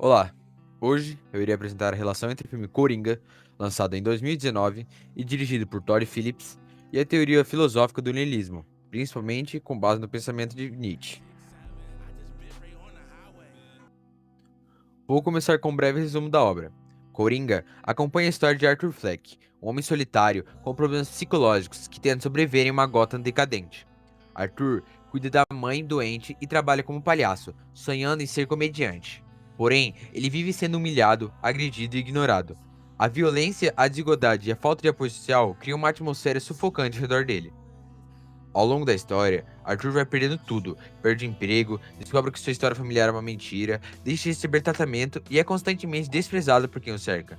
Olá, hoje eu irei apresentar a relação entre o filme Coringa, lançado em 2019 e dirigido por Todd Phillips, e a teoria filosófica do niilismo, principalmente com base no pensamento de Nietzsche. Vou começar com um breve resumo da obra. Coringa acompanha a história de Arthur Fleck, um homem solitário com problemas psicológicos que tenta sobreviver em uma Gotham decadente. Arthur cuida da mãe doente e trabalha como palhaço, sonhando em ser comediante. Porém, ele vive sendo humilhado, agredido e ignorado. A violência, a desigualdade e a falta de apoio social criam uma atmosfera sufocante ao redor dele. Ao longo da história, Arthur vai perdendo tudo, perde emprego, descobre que sua história familiar é uma mentira, deixa de receber tratamento e é constantemente desprezado por quem o cerca.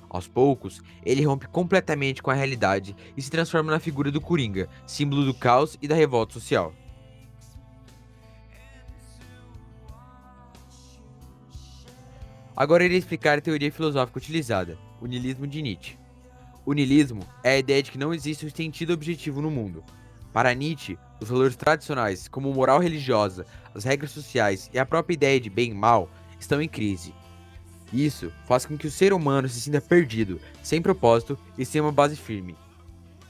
Aos poucos, ele rompe completamente com a realidade e se transforma na figura do Coringa, símbolo do caos e da revolta social. Agora irei explicar a teoria filosófica utilizada, o niilismo de Nietzsche. O niilismo é a ideia de que não existe um sentido objetivo no mundo. Para Nietzsche, os valores tradicionais, como moral religiosa, as regras sociais e a própria ideia de bem e mal, estão em crise. Isso faz com que o ser humano se sinta perdido, sem propósito e sem uma base firme.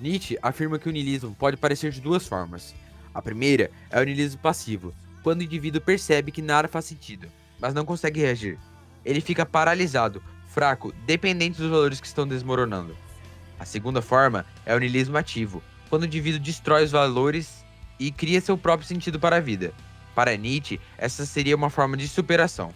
Nietzsche afirma que o niilismo pode aparecer de duas formas. A primeira é o niilismo passivo, quando o indivíduo percebe que nada faz sentido, mas não consegue reagir. Ele fica paralisado, fraco, dependente dos valores que estão desmoronando. A segunda forma é o niilismo ativo, quando o indivíduo destrói os valores e cria seu próprio sentido para a vida. Para Nietzsche, essa seria uma forma de superação.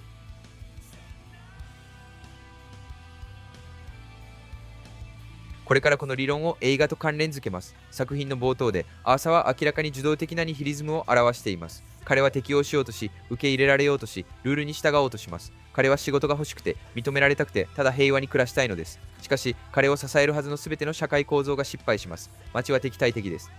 これからこの理論を映画と関連づけます。作品の冒頭で、アーサは明らかに受動的なニヒリズムを表しています。彼は適応しようとし、受け入れられようとし、ルールに従おうとします。彼は仕事が欲しくて、認められたくて、ただ平和に暮らしたいのです。しかし、彼を支えるはずの全ての社会構造が失敗します。街は敵対的です。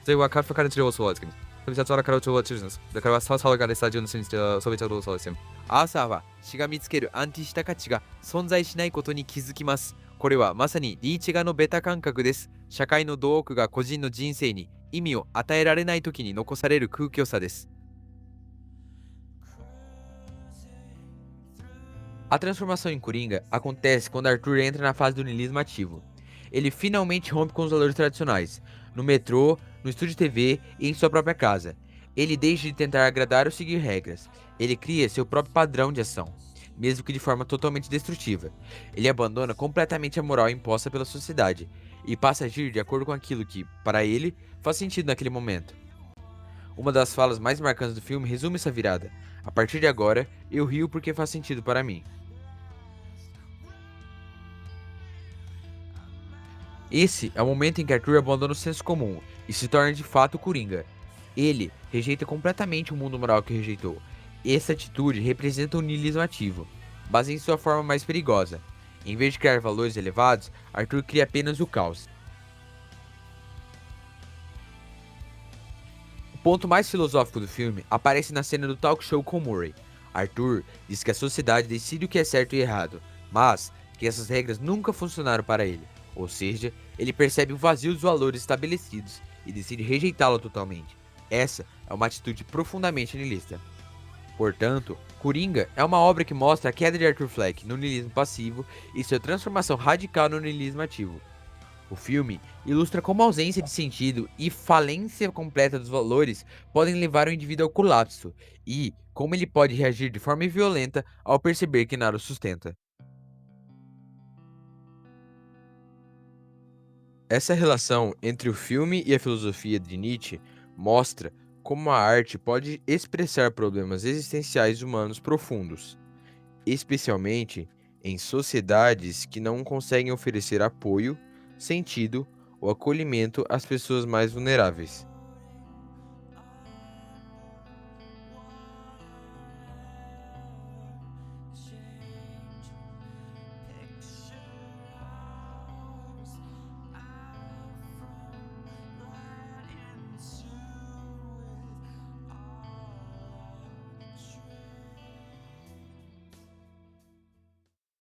这句话看看治疗所ですけど、それじゃあ彼は治療です。だから騒がれスタジオの先生それじゃどうそうですよ。アーサーはしがみつける安定した価値が存在しないことに気づきます。これはまさにリーチェガのベタ感覚です。社会の道具が個人の人生に意味を与えられない時に残される空虚さです。A transformação em Coringa acontece quando Arthur entra na fase do niilismo ativo. Ele finalmente rompe com os valores tradicionais, no metrô, no estúdio de TV e em sua própria casa. Ele deixa de tentar agradar ou seguir regras. Ele cria seu próprio padrão de ação, mesmo que de forma totalmente destrutiva. Ele abandona completamente a moral imposta pela sociedade e passa a agir de acordo com aquilo que, para ele, faz sentido naquele momento. Uma das falas mais marcantes do filme resume essa virada. A partir de agora, eu rio porque faz sentido para mim. Esse é o momento em que Arthur abandona o senso comum e se torna de fato o Coringa. Ele rejeita completamente o mundo moral que rejeitou. Essa atitude representa o niilismo ativo, base em sua forma mais perigosa. Em vez de criar valores elevados, Arthur cria apenas o caos. O ponto mais filosófico do filme aparece na cena do talk show com Murray. Arthur diz que a sociedade decide o que é certo e errado, mas que essas regras nunca funcionaram para ele. Ou seja, ele percebe o vazio dos valores estabelecidos e decide rejeitá-lo totalmente. Essa é uma atitude profundamente niilista. Portanto, Coringa é uma obra que mostra a queda de Arthur Fleck no niilismo passivo e sua transformação radical no niilismo ativo. O filme ilustra como a ausência de sentido e falência completa dos valores podem levar o indivíduo ao colapso e como ele pode reagir de forma violenta ao perceber que nada o sustenta. Essa relação entre o filme e a filosofia de Nietzsche mostra como a arte pode expressar problemas existenciais humanos profundos, especialmente em sociedades que não conseguem oferecer apoio, sentido ou acolhimento às pessoas mais vulneráveis.